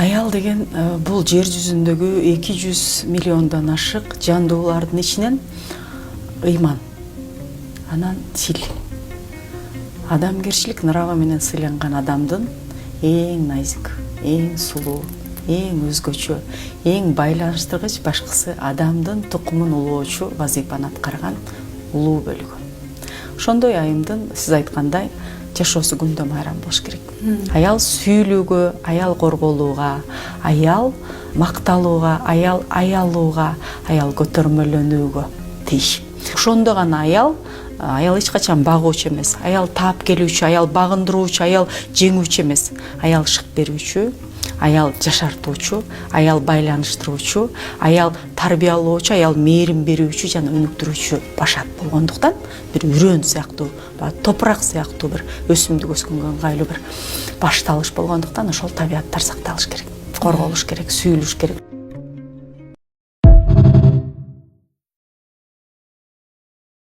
Аял деген бул жер жүзүндөгү 200 миллиондон ашык жандуулардын ичинен ыйман, анан тил. Адамгерчилик нырабы менен сыйланган адамдын эң назик, эң сулуу, эң өзгөчө, эң байланыштыргыч башкысы адамдын тукумун улоочу вазыйпаны аткарган улуу бөлүгү. Ошондой айымдын сиз айткандай жашоосу күндөн майрам болуш керек. Аял сүйүүлүүгө, аял корголууга, аял макталууга, аял аялууга, аял көтөрмөлөнүүгө тийиш. Ошондо гана аял эч качан багуучу эмес, аял таап келүүчү, аял багындыруучу, аял жеңүүчү эмес, аял шык берүүчү, аял жашартуучу, аял байланыштыруучу, аял тарбиялоочу, аял мээрим берүүчү жана өнүктүрүүчү башат болгондуктан бир үрөөн сыяктуу, топурак сыяктуу бир өсүмдүк өскөнгө ыңгайлуу бир башталыш болгондуктан ошол табияттар сакталыш керек, корголуш керек, сүйүлүш керек.